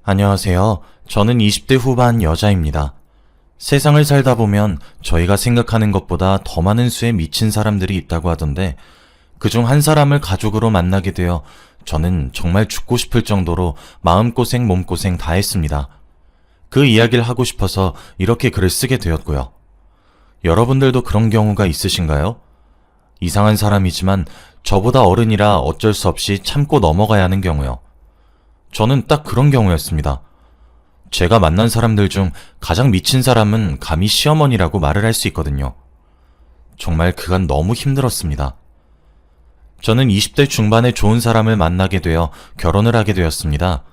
안녕하세요. 저는 20대 후반 여자입니다. 세상을 살다 보면 저희가 생각하는 것보다 더 많은 수의 미친 사람들이 있다고 하던데 그중 한 사람을 가족으로 만나게 되어 저는 정말 죽고 싶을 정도로 마음고생 몸고생 다 했습니다. 그 이야기를 하고 싶어서 이렇게 글을 쓰게 되었고요. 여러분들도 그런 경우가 있으신가요? 이상한 사람이지만 저보다 어른이라 어쩔 수 없이 참고 넘어가야 하는 경우요. 저는 딱 그런 경우였습니다. 제가 만난 사람들 중 가장 미친 사람은 감히 시어머니라고 말을 할 수 있거든요. 정말 그간 너무 힘들었습니다. 저는 20대 중반에 좋은 사람을 만나게 되어 결혼을 하게 되었습니다.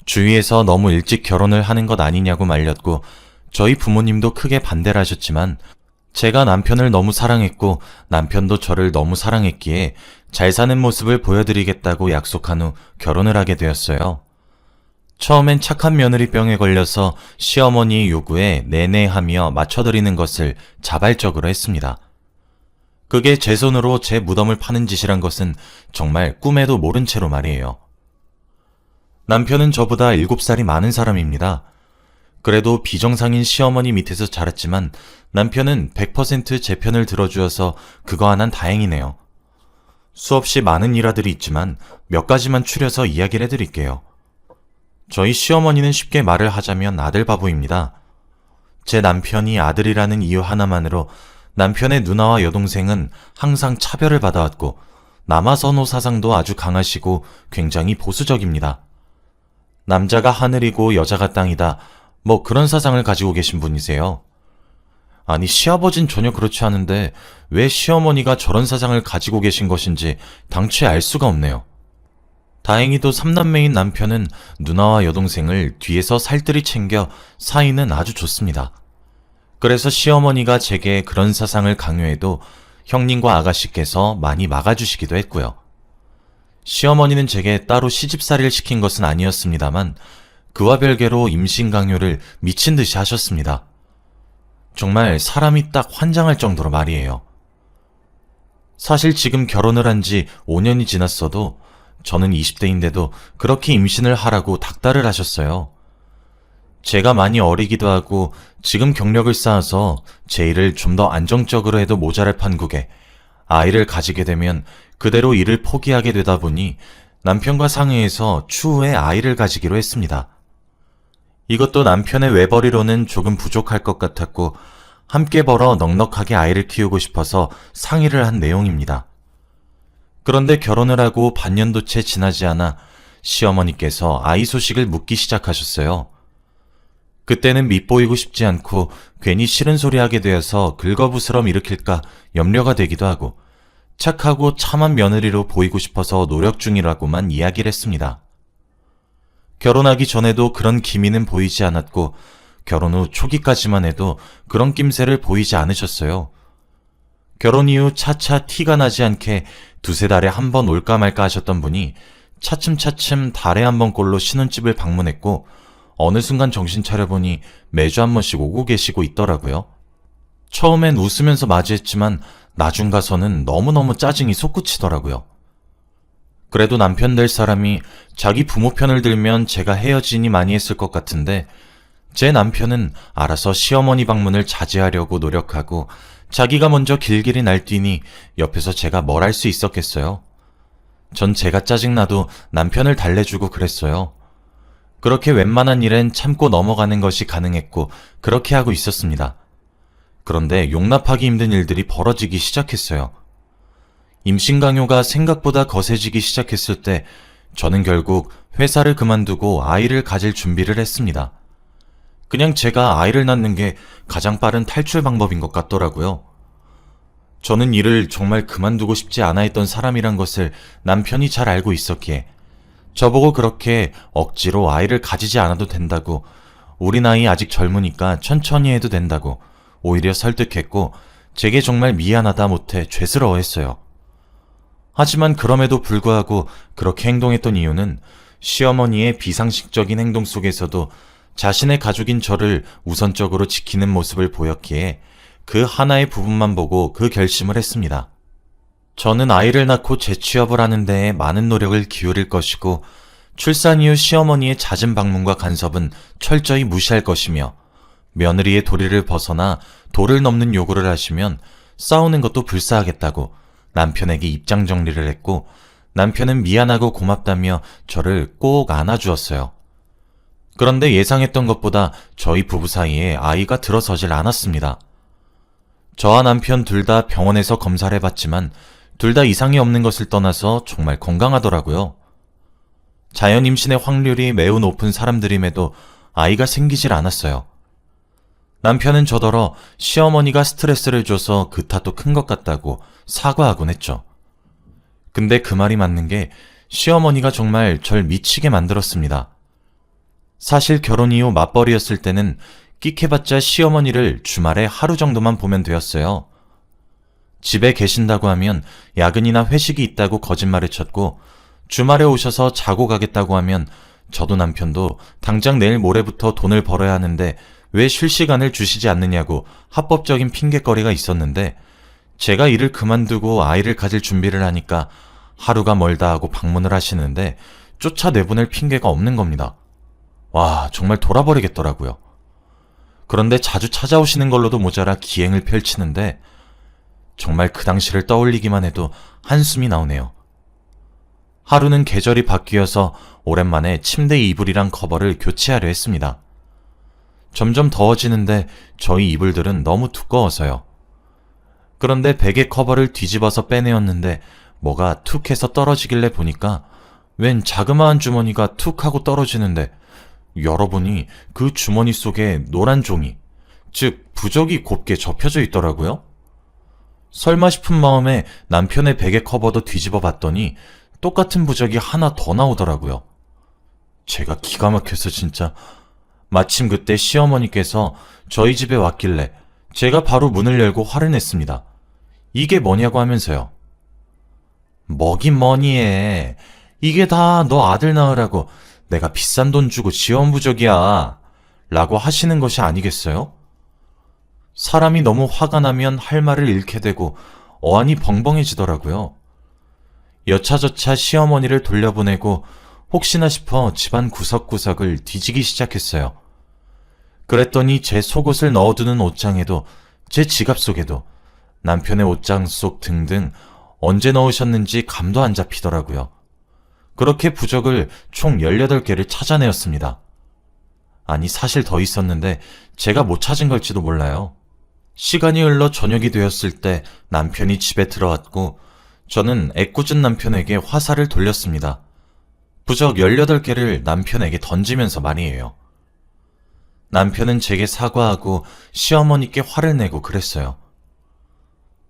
주위에서 너무 일찍 결혼을 하는 것 아니냐고 말렸고 저희 부모님도 크게 반대를 하셨지만 제가 남편을 너무 사랑했고 남편도 저를 너무 사랑했기에 잘 사는 모습을 보여드리겠다고 약속한 후 결혼을 하게 되었어요. 처음엔 착한 며느리병에 걸려서 시어머니의 요구에 내내하며 맞춰드리는 것을 자발적으로 했습니다. 그게 제 손으로 제 무덤을 파는 짓이란 것은 정말 꿈에도 모른 채로 말이에요. 남편은 저보다 7살이 많은 사람입니다. 그래도 비정상인 시어머니 밑에서 자랐지만 남편은 100% 제 편을 들어주어서 그거 하나는 다행이네요. 수없이 많은 일화들이 있지만 몇 가지만 추려서 이야기를 해드릴게요. 저희 시어머니는 쉽게 말을 하자면 아들바보입니다. 제 남편이 아들이라는 이유 하나만으로 남편의 누나와 여동생은 항상 차별을 받아왔고 남아선호 사상도 아주 강하시고 굉장히 보수적입니다. 남자가 하늘이고 여자가 땅이다. 뭐 그런 사상을 가지고 계신 분이세요. 아니 시아버진 전혀 그렇지 않은데 왜 시어머니가 저런 사상을 가지고 계신 것인지 당최 알 수가 없네요. 다행히도 3남매인 남편은 누나와 여동생을 뒤에서 살뜰히 챙겨 사이는 아주 좋습니다. 그래서 시어머니가 제게 그런 사상을 강요해도 형님과 아가씨께서 많이 막아주시기도 했고요. 시어머니는 제게 따로 시집살이를 시킨 것은 아니었습니다만 그와 별개로 임신 강요를 미친 듯이 하셨습니다. 정말 사람이 딱 환장할 정도로 말이에요. 사실 지금 결혼을 한 지 5년이 지났어도 저는 20대인데도 그렇게 임신을 하라고 닥달을 하셨어요. 제가 많이 어리기도 하고 지금 경력을 쌓아서 제 일을 좀 더 안정적으로 해도 모자랄 판국에 아이를 가지게 되면 그대로 일을 포기하게 되다 보니 남편과 상의해서 추후에 아이를 가지기로 했습니다. 이것도 남편의 외벌이로는 조금 부족할 것 같았고 함께 벌어 넉넉하게 아이를 키우고 싶어서 상의를 한 내용입니다. 그런데 결혼을 하고 반년도 채 지나지 않아 시어머니께서 아이 소식을 묻기 시작하셨어요. 그때는 밉보이고 싶지 않고 괜히 싫은 소리 하게 되어서 긁어부스럼 일으킬까 염려가 되기도 하고 착하고 참한 며느리로 보이고 싶어서 노력 중이라고만 이야기를 했습니다. 결혼하기 전에도 그런 기미는 보이지 않았고 결혼 후 초기까지만 해도 그런 낌새를 보이지 않으셨어요. 결혼 이후 차차 티가 나지 않게 두세 달에 한 번 올까 말까 하셨던 분이 차츰차츰 달에 한 번꼴로 신혼집을 방문했고 어느 순간 정신 차려보니 매주 한 번씩 오고 계시고 있더라고요. 처음엔 웃으면서 맞이했지만 나중 가서는 너무너무 짜증이 솟구치더라고요. 그래도 남편 될 사람이 자기 부모 편을 들면 제가 헤어지니 많이 했을 것 같은데 제 남편은 알아서 시어머니 방문을 자제하려고 노력하고 자기가 먼저 길길이 날뛰니 옆에서 제가 뭘 할 수 있었겠어요. 전 제가 짜증나도 남편을 달래주고 그랬어요. 그렇게 웬만한 일엔 참고 넘어가는 것이 가능했고 그렇게 하고 있었습니다. 그런데 용납하기 힘든 일들이 벌어지기 시작했어요. 임신 강요가 생각보다 거세지기 시작했을 때 저는 결국 회사를 그만두고 아이를 가질 준비를 했습니다. 그냥 제가 아이를 낳는 게 가장 빠른 탈출 방법인 것 같더라고요. 저는 일을 정말 그만두고 싶지 않아 했던 사람이란 것을 남편이 잘 알고 있었기에 저보고 그렇게 억지로 아이를 가지지 않아도 된다고, 우리 나이 아직 젊으니까 천천히 해도 된다고 오히려 설득했고 제게 정말 미안하다 못해 죄스러워했어요. 하지만 그럼에도 불구하고 그렇게 행동했던 이유는 시어머니의 비상식적인 행동 속에서도 자신의 가족인 저를 우선적으로 지키는 모습을 보였기에 그 하나의 부분만 보고 그 결심을 했습니다. 저는 아이를 낳고 재취업을 하는 데에 많은 노력을 기울일 것이고 출산 이후 시어머니의 잦은 방문과 간섭은 철저히 무시할 것이며 며느리의 도리를 벗어나 도를 넘는 요구를 하시면 싸우는 것도 불사하겠다고 남편에게 입장 정리를 했고 남편은 미안하고 고맙다며 저를 꼭 안아주었어요. 그런데 예상했던 것보다 저희 부부 사이에 아이가 들어서질 않았습니다. 저와 남편 둘 다 병원에서 검사를 해봤지만 둘 다 이상이 없는 것을 떠나서 정말 건강하더라고요. 자연 임신의 확률이 매우 높은 사람들임에도 아이가 생기질 않았어요. 남편은 저더러 시어머니가 스트레스를 줘서 그 탓도 큰 것 같다고 사과하곤 했죠. 근데 그 말이 맞는 게 시어머니가 정말 절 미치게 만들었습니다. 사실 결혼 이후 맞벌이였을 때는 끽해봤자 시어머니를 주말에 하루 정도만 보면 되었어요. 집에 계신다고 하면 야근이나 회식이 있다고 거짓말을 쳤고 주말에 오셔서 자고 가겠다고 하면 저도 남편도 당장 내일 모레부터 돈을 벌어야 하는데 왜 쉴 시간을 주시지 않느냐고 합법적인 핑곗거리가 있었는데 제가 일을 그만두고 아이를 가질 준비를 하니까 하루가 멀다 하고 방문을 하시는데 쫓아내보낼 핑계가 없는 겁니다. 와, 정말 돌아버리겠더라고요. 그런데 자주 찾아오시는 걸로도 모자라 기행을 펼치는데 정말 그 당시를 떠올리기만 해도 한숨이 나오네요. 하루는 계절이 바뀌어서 오랜만에 침대 이불이랑 커버를 교체하려 했습니다. 점점 더워지는데 저희 이불들은 너무 두꺼워서요. 그런데 베개 커버를 뒤집어서 빼내었는데 뭐가 툭 해서 떨어지길래 보니까 웬 자그마한 주머니가 툭 하고 떨어지는데 열어보니 그 주머니 속에 노란 종이, 즉 부적이 곱게 접혀져 있더라고요. 설마 싶은 마음에 남편의 베개 커버도 뒤집어 봤더니 똑같은 부적이 하나 더 나오더라고요. 제가 기가 막혀서 진짜 마침 그때 시어머니께서 저희 집에 왔길래 제가 바로 문을 열고 화를 냈습니다. 이게 뭐냐고 하면서요. 뭐긴 뭐니 해. 이게 다 너 아들 낳으라고 내가 비싼 돈 주고 지원 부적이야. 라고 하시는 것이 아니겠어요? 사람이 너무 화가 나면 할 말을 잃게 되고 어안이 벙벙해지더라고요. 여차저차 시어머니를 돌려보내고 혹시나 싶어 집안 구석구석을 뒤지기 시작했어요. 그랬더니 제 속옷을 넣어두는 옷장에도 제 지갑 속에도 남편의 옷장 속 등등 언제 넣으셨는지 감도 안 잡히더라고요. 그렇게 부적을 총 18개를 찾아내었습니다. 아니 사실 더 있었는데 제가 못 찾은 걸지도 몰라요. 시간이 흘러 저녁이 되었을 때 남편이 집에 들어왔고 저는 애꿎은 남편에게 화살을 돌렸습니다. 부적 18개를 남편에게 던지면서 말이에요. 남편은 제게 사과하고 시어머니께 화를 내고 그랬어요.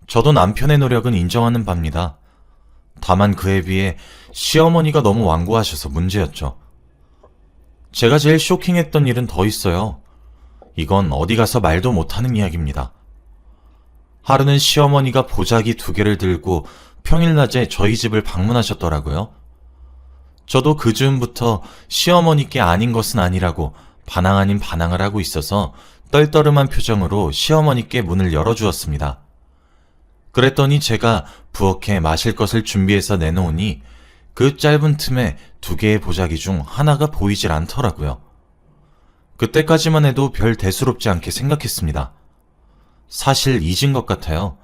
저도 남편의 노력은 인정하는 바입니다. 다만 그에 비해 시어머니가 너무 완고하셔서 문제였죠. 제가 제일 쇼킹했던 일은 더 있어요. 이건 어디 가서 말도 못하는 이야기입니다. 하루는 시어머니가 보자기 2개를 들고 평일 낮에 저희 집을 방문하셨더라고요. 저도 그 즈음부터 시어머니께 아닌 것은 아니라고 반항 아닌 반항을 하고 있어서 떨떠름한 표정으로 시어머니께 문을 열어주었습니다. 그랬더니 제가 부엌에 마실 것을 준비해서 내놓으니 그 짧은 틈에 2개의 보자기 중 하나가 보이질 않더라고요. 그때까지만 해도 별 대수롭지 않게 생각했습니다. 사실 잊은 것 같아요.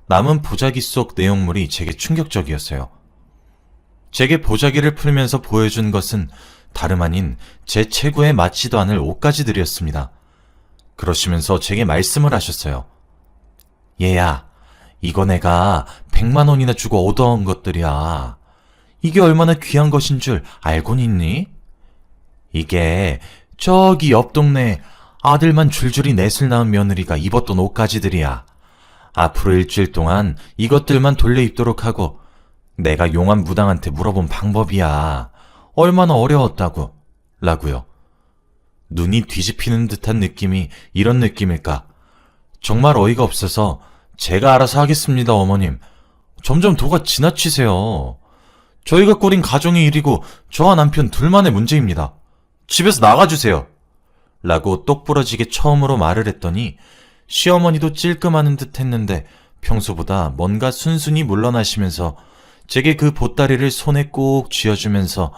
남은 보자기 속 내용물이 제게 충격적이었어요. 제게 보자기를 풀면서 보여준 것은 다름 아닌 제 체구에 맞지도 않을 옷가지들이었습니다. 그러시면서 제게 말씀을 하셨어요. 얘야, 이거 내가 100만 원이나 주고 얻어온 것들이야. 이게 얼마나 귀한 것인 줄 알고는 있니? 이게 저기 옆 동네 아들만 줄줄이 넷을 낳은 며느리가 입었던 옷가지들이야. 앞으로 일주일 동안 이것들만 돌려 입도록 하고 내가 용한 무당한테 물어본 방법이야. 얼마나 어려웠다고. 라고요. 눈이 뒤집히는 듯한 느낌이 이런 느낌일까? 정말 어이가 없어서 제가 알아서 하겠습니다, 어머님. 점점 도가 지나치세요. 저희가 꾸린 가정의 일이고 저와 남편 둘만의 문제입니다. 집에서 나가주세요. 라고 똑부러지게 처음으로 말을 했더니 시어머니도 찔끔하는 듯 했는데 평소보다 뭔가 순순히 물러나시면서 제게 그 보따리를 손에 꼭 쥐어주면서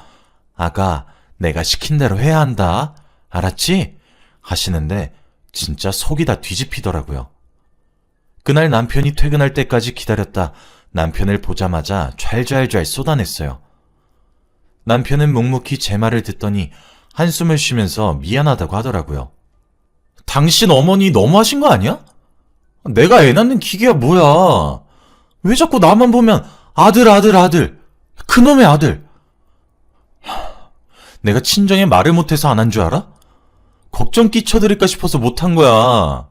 아가, 내가 시킨 대로 해야 한다. 알았지? 하시는데 진짜 속이 다 뒤집히더라고요. 그날 남편이 퇴근할 때까지 기다렸다 남편을 보자마자 좔좔좔 쏟아냈어요. 남편은 묵묵히 제 말을 듣더니 한숨을 쉬면서 미안하다고 하더라고요. 당신 어머니 너무하신 거 아니야? 내가 애 낳는 기계야 뭐야. 왜 자꾸 나만 보면 아들 아들 아들 그놈의 아들. 내가 친정에 말을 못해서 안 한 줄 알아? 걱정 끼쳐드릴까 싶어서 못한 거야.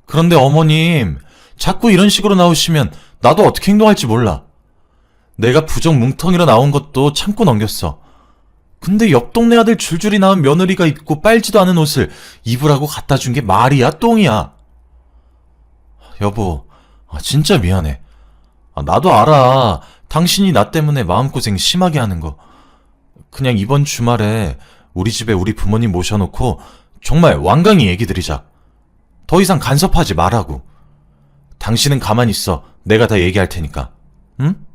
그런데 어머님 자꾸 이런 식으로 나오시면 나도 어떻게 행동할지 몰라. 내가 부적 뭉텅이로 나온 것도 참고 넘겼어. 근데 옆 동네 아들 줄줄이 낳은 며느리가 입고 빨지도 않은 옷을 입으라고 갖다 준 게 말이야 똥이야. 여보, 진짜 미안해. 나도 알아. 당신이 나 때문에 마음고생 심하게 하는 거. 그냥 이번 주말에 우리 집에 우리 부모님 모셔놓고 정말 완강히 얘기 드리자. 더 이상 간섭하지 말라고. 당신은 가만히 있어. 내가 다 얘기할 테니까. 응?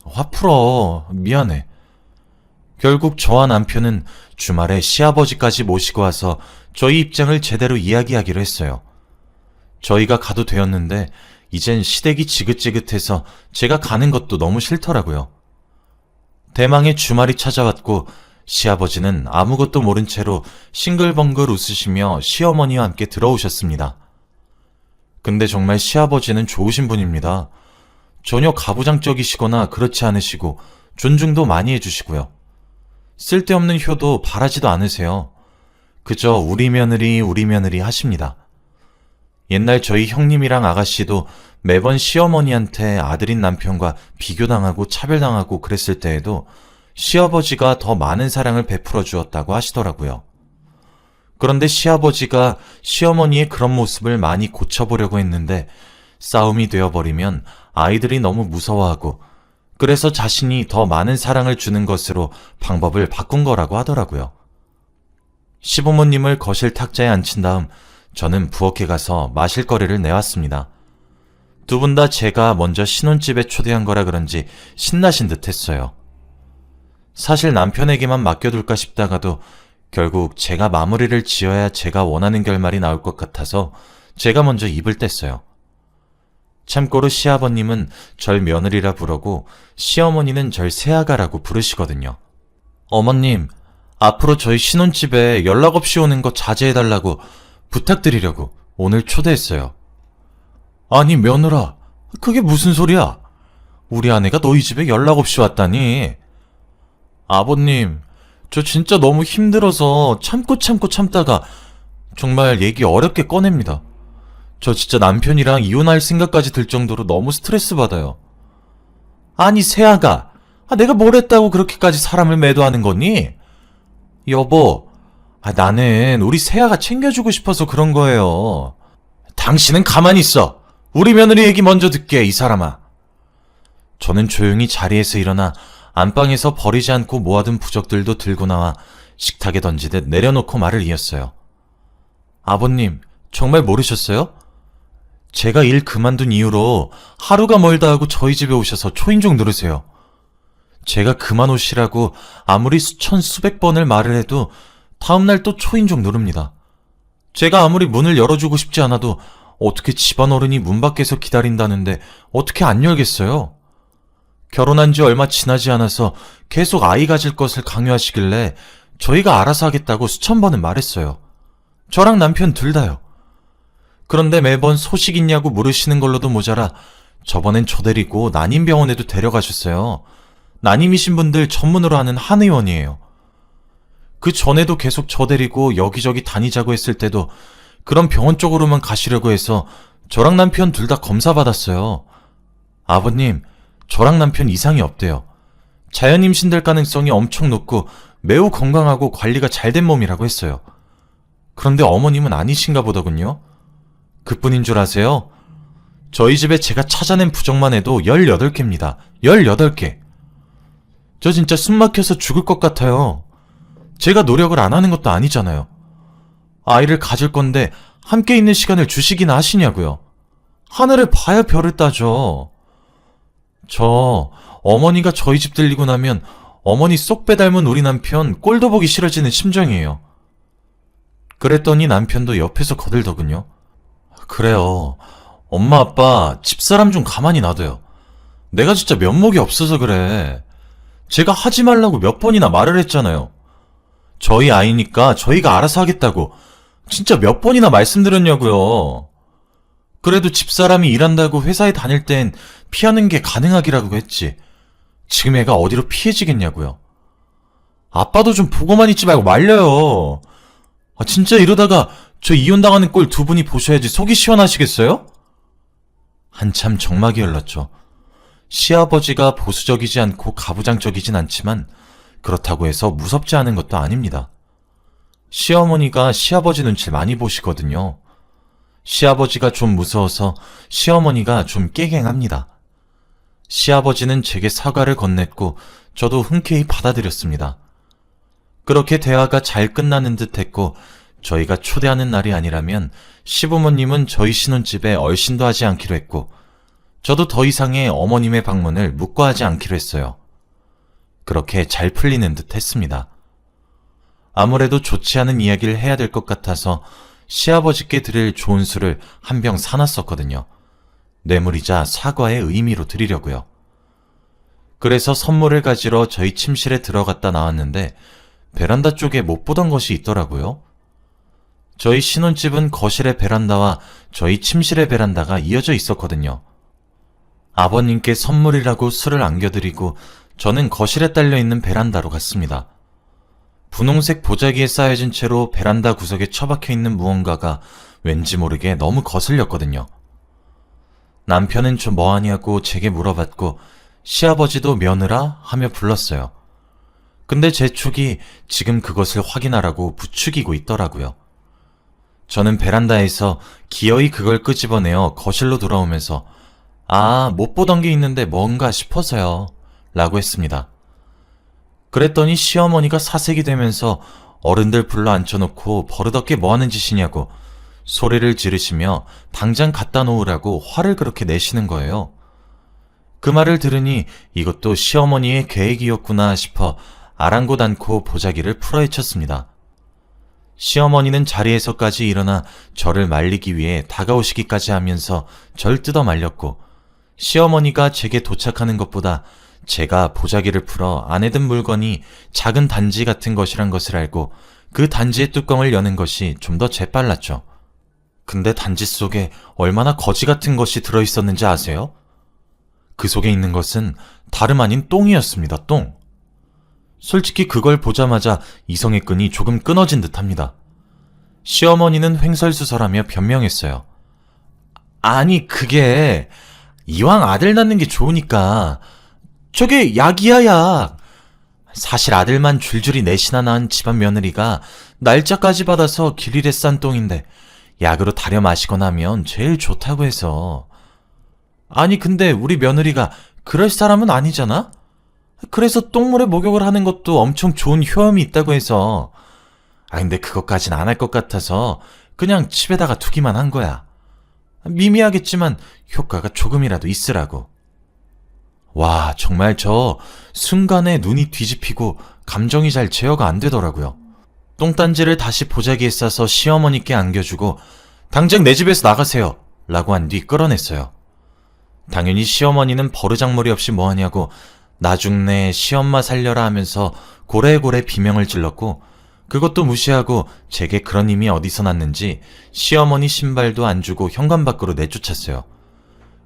화 풀어. 미안해. 결국 저와 남편은 주말에 시아버지까지 모시고 와서 저희 입장을 제대로 이야기하기로 했어요. 저희가 가도 되었는데 이젠 시댁이 지긋지긋해서 제가 가는 것도 너무 싫더라고요. 대망의 주말이 찾아왔고 시아버지는 아무것도 모른 채로 싱글벙글 웃으시며 시어머니와 함께 들어오셨습니다. 근데 정말 시아버지는 좋으신 분입니다. 전혀 가부장적이시거나 그렇지 않으시고 존중도 많이 해주시고요. 쓸데없는 효도 바라지도 않으세요. 그저 우리 며느리 하십니다. 옛날 저희 형님이랑 아가씨도 매번 시어머니한테 아들인 남편과 비교당하고 차별당하고 그랬을 때에도 시아버지가 더 많은 사랑을 베풀어 주었다고 하시더라고요. 그런데 시아버지가 시어머니의 그런 모습을 많이 고쳐보려고 했는데 싸움이 되어버리면 아이들이 너무 무서워하고 그래서 자신이 더 많은 사랑을 주는 것으로 방법을 바꾼 거라고 하더라고요. 시부모님을 거실 탁자에 앉힌 다음 저는 부엌에 가서 마실 거리를 내왔습니다. 두 분 다 제가 먼저 신혼집에 초대한 거라 그런지 신나신 듯 했어요. 사실 남편에게만 맡겨둘까 싶다가도 결국 제가 마무리를 지어야 제가 원하는 결말이 나올 것 같아서 제가 먼저 입을 뗐어요. 참고로 시아버님은 절 며느리라 부르고 시어머니는 절 새아가라고 부르시거든요. 어머님, 앞으로 저희 신혼집에 연락 없이 오는 거 자제해달라고 부탁드리려고 오늘 초대했어요. 아니 며느라, 그게 무슨 소리야? 우리 아내가 너희 집에 연락 없이 왔다니. 아버님, 저 진짜 너무 힘들어서 참다가 정말 얘기 어렵게 꺼냅니다. 저 진짜 남편이랑 이혼할 생각까지 들 정도로 너무 스트레스 받아요. 아니 새아가, 내가 뭘 했다고 그렇게까지 사람을 매도하는 거니? 여보, 나는 우리 새아가 챙겨주고 싶어서 그런 거예요. 당신은 가만히 있어. 우리 며느리 얘기 먼저 듣게, 이 사람아. 저는 조용히 자리에서 일어나 안방에서 버리지 않고 모아둔 부적들도 들고 나와 식탁에 던지듯 내려놓고 말을 이었어요. 아버님, 정말 모르셨어요? 제가 일 그만둔 이후로 하루가 멀다 하고 저희 집에 오셔서 초인종 누르세요. 제가 그만 오시라고 아무리 수천 수백 번을 말을 해도 다음날 또 초인종 누릅니다. 제가 아무리 문을 열어주고 싶지 않아도 어떻게 집안 어른이 문 밖에서 기다린다는데 어떻게 안 열겠어요? 결혼한 지 얼마 지나지 않아서 계속 아이 가질 것을 강요하시길래 저희가 알아서 하겠다고 수천 번은 말했어요. 저랑 남편 둘 다요. 그런데 매번 소식 있냐고 물으시는 걸로도 모자라 저번엔 저 데리고 난임병원에도 데려가셨어요. 난임이신 분들 전문으로 하는 한의원이에요. 그 전에도 계속 저 데리고 여기저기 다니자고 했을 때도 그런 병원 쪽으로만 가시려고 해서 저랑 남편 둘 다 검사 받았어요. 아버님, 저랑 남편 이상이 없대요. 자연 임신될 가능성이 엄청 높고 매우 건강하고 관리가 잘 된 몸이라고 했어요. 그런데 어머님은 아니신가 보더군요. 그뿐인 줄 아세요? 저희 집에 제가 찾아낸 부적만 해도 18개입니다. 18개. 저 진짜 숨 막혀서 죽을 것 같아요. 제가 노력을 안 하는 것도 아니잖아요. 아이를 가질 건데 함께 있는 시간을 주시기나 하시냐고요. 하늘을 봐야 별을 따죠. 저 어머니가 저희 집 들리고 나면 어머니 쏙 빼닮은 우리 남편 꼴도 보기 싫어지는 심정이에요. 그랬더니 남편도 옆에서 거들더군요. 그래요. 엄마 아빠 집사람 좀 가만히 놔둬요. 내가 진짜 면목이 없어서 그래. 제가 하지 말라고 몇 번이나 말을 했잖아요. 저희 아이니까 저희가 알아서 하겠다고 진짜 몇 번이나 말씀드렸냐고요. 그래도 집사람이 일한다고 회사에 다닐 땐 피하는 게 가능하기라고 했지. 지금 애가 어디로 피해지겠냐고요. 아빠도 좀 보고만 있지 말고 말려요. 진짜 이러다가 저 이혼당하는 꼴 두 분이 보셔야지 속이 시원하시겠어요? 한참 정막이 흘렀죠. 시아버지가 보수적이지 않고 가부장적이진 않지만 그렇다고 해서 무섭지 않은 것도 아닙니다. 시어머니가 시아버지 눈치를 많이 보시거든요. 시아버지가 좀 무서워서 시어머니가 좀 깨갱합니다. 시아버지는 제게 사과를 건넸고 저도 흔쾌히 받아들였습니다. 그렇게 대화가 잘 끝나는 듯 했고 저희가 초대하는 날이 아니라면 시부모님은 저희 신혼집에 얼씬도 하지 않기로 했고 저도 더 이상의 어머님의 방문을 묵과하지 않기로 했어요. 그렇게 잘 풀리는 듯 했습니다. 아무래도 좋지 않은 이야기를 해야 될 것 같아서 시아버지께 드릴 좋은 술을 한 병 사놨었거든요. 뇌물이자 사과의 의미로 드리려고요. 그래서 선물을 가지러 저희 침실에 들어갔다 나왔는데 베란다 쪽에 못 보던 것이 있더라고요. 저희 신혼집은 거실의 베란다와 저희 침실의 베란다가 이어져 있었거든요. 아버님께 선물이라고 술을 안겨드리고 저는 거실에 딸려있는 베란다로 갔습니다. 분홍색 보자기에 쌓여진 채로 베란다 구석에 처박혀 있는 무언가가 왠지 모르게 너무 거슬렸거든요. 남편은 좀 뭐하냐고 제게 물어봤고 시아버지도 며느라 하며 불렀어요. 근데 제 촉이 지금 그것을 확인하라고 부추기고 있더라고요. 저는 베란다에서 기어이 그걸 끄집어내어 거실로 돌아오면서 못 보던 게 있는데 뭔가 싶어서요 라고 했습니다. 그랬더니 시어머니가 사색이 되면서 어른들 불러 앉혀놓고 버릇없게 뭐하는 짓이냐고 소리를 지르시며 당장 갖다 놓으라고 화를 그렇게 내시는 거예요. 그 말을 들으니 이것도 시어머니의 계획이었구나 싶어 아랑곳 않고 보자기를 풀어헤쳤습니다. 시어머니는 자리에서까지 일어나 저를 말리기 위해 다가오시기까지 하면서 절 뜯어 말렸고 시어머니가 제게 도착하는 것보다 제가 보자기를 풀어 안에 든 물건이 작은 단지 같은 것이란 것을 알고 그 단지의 뚜껑을 여는 것이 좀 더 재빨랐죠. 근데 단지 속에 얼마나 거지 같은 것이 들어있었는지 아세요? 그 속에 있는 것은 다름 아닌 똥이었습니다. 똥. 솔직히 그걸 보자마자 이성의 끈이 조금 끊어진 듯합니다. 시어머니는 횡설수설하며 변명했어요. 아니 그게 이왕 아들 낳는 게 좋으니까 저게 약이야 약. 사실 아들만 줄줄이 넷이나 낳은 집안 며느리가 날짜까지 받아서 길일에 싼 똥인데 약으로 달여 마시거나 하면 제일 좋다고 해서. 아니 근데 우리 며느리가 그럴 사람은 아니잖아? 그래서 똥물에 목욕을 하는 것도 엄청 좋은 효험이 있다고 해서. 근데 그것까진 안 할 것 같아서 그냥 집에다가 두기만 한 거야. 미미하겠지만 효과가 조금이라도 있으라고. 와, 정말 저 순간에 눈이 뒤집히고 감정이 잘 제어가 안 되더라고요. 똥단지를 다시 보자기에 싸서 시어머니께 안겨주고 당장 내 집에서 나가세요 라고 한 뒤 끌어냈어요. 당연히 시어머니는 버르장머리 없이 뭐하냐고 나중내 시엄마 살려라 하면서 고래고래 비명을 질렀고 그것도 무시하고 제게 그런 힘이 어디서 났는지 시어머니 신발도 안 주고 현관 밖으로 내쫓았어요.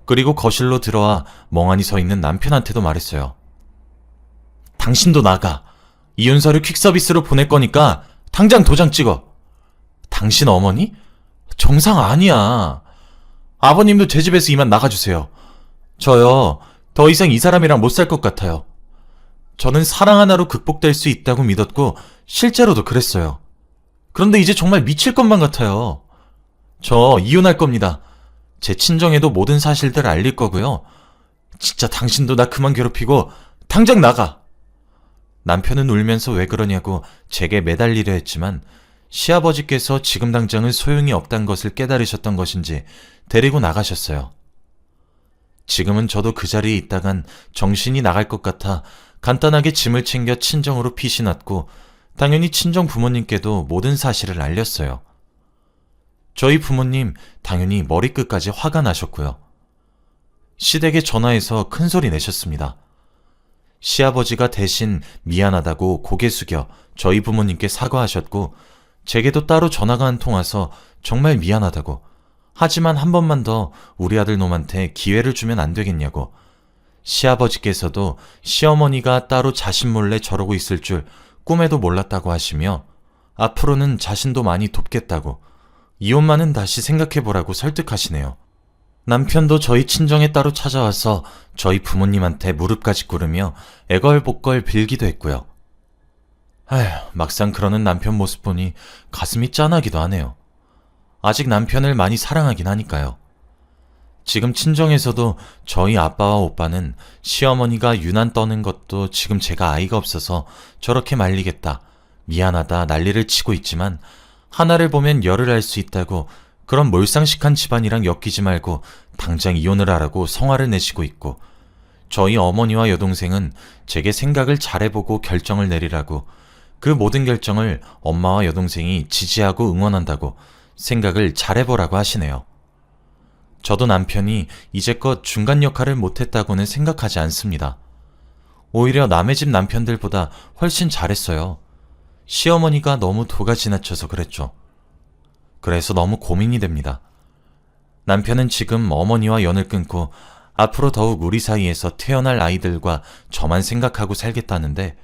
그리고 거실로 들어와 멍하니 서 있는 남편한테도 말했어요. 당신도 나가. 이혼 서류 퀵서비스로 보낼 거니까 당장 도장 찍어. 당신 어머니? 정상 아니야. 아버님도 제 집에서 이만 나가주세요. 저요, 더 이상 이 사람이랑 못 살 것 같아요. 저는 사랑 하나로 극복될 수 있다고 믿었고 실제로도 그랬어요. 그런데 이제 정말 미칠 것만 같아요. 저 이혼할 겁니다. 제 친정에도 모든 사실들 알릴 거고요. 진짜 당신도 나 그만 괴롭히고 당장 나가. 남편은 울면서 왜 그러냐고 제게 매달리려 했지만 시아버지께서 지금 당장은 소용이 없단 것을 깨달으셨던 것인지 데리고 나가셨어요. 지금은 저도 그 자리에 있다간 정신이 나갈 것 같아 간단하게 짐을 챙겨 친정으로 피신왔고 당연히 친정 부모님께도 모든 사실을 알렸어요. 저희 부모님 당연히 머리끝까지 화가 나셨고요. 시댁에 전화해서 큰 소리 내셨습니다. 시아버지가 대신 미안하다고 고개 숙여 저희 부모님께 사과하셨고 제게도 따로 전화가 한 통 와서 정말 미안하다고, 하지만 한 번만 더 우리 아들 놈한테 기회를 주면 안 되겠냐고, 시아버지께서도 시어머니가 따로 자신 몰래 저러고 있을 줄 꿈에도 몰랐다고 하시며 앞으로는 자신도 많이 돕겠다고, 이혼만은 다시 생각해보라고 설득하시네요. 남편도 저희 친정에 따로 찾아와서 저희 부모님한테 무릎까지 꿇으며 애걸복걸 빌기도 했고요. 아휴, 막상 그러는 남편 모습 보니 가슴이 짠하기도 하네요. 아직 남편을 많이 사랑하긴 하니까요. 지금 친정에서도 저희 아빠와 오빠는 시어머니가 유난 떠는 것도 지금 제가 아이가 없어서 저렇게 말리겠다, 미안하다 난리를 치고 있지만 하나를 보면 열을 알 수 있다고 그런 몰상식한 집안이랑 엮이지 말고 당장 이혼을 하라고 성화를 내시고 있고, 저희 어머니와 여동생은 제게 생각을 잘해보고 결정을 내리라고, 그 모든 결정을 엄마와 여동생이 지지하고 응원한다고 생각을 잘해보라고 하시네요. 저도 남편이 이제껏 중간 역할을 못했다고는 생각하지 않습니다. 오히려 남의 집 남편들보다 훨씬 잘했어요. 시어머니가 너무 도가 지나쳐서 그랬죠. 그래서 너무 고민이 됩니다. 남편은 지금 어머니와 연을 끊고 앞으로 더욱 우리 사이에서 태어날 아이들과 저만 생각하고 살겠다는데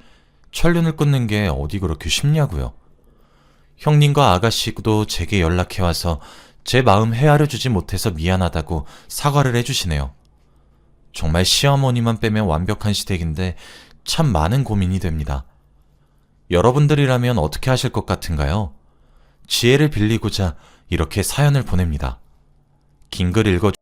천륜을 끊는 게 어디 그렇게 쉽냐고요. 형님과 아가씨도 제게 연락해와서 제 마음 헤아려주지 못해서 미안하다고 사과를 해주시네요. 정말 시어머니만 빼면 완벽한 시댁인데 참 많은 고민이 됩니다. 여러분들이라면 어떻게 하실 것 같은가요? 지혜를 빌리고자 이렇게 사연을 보냅니다. 긴 글 읽어주셔서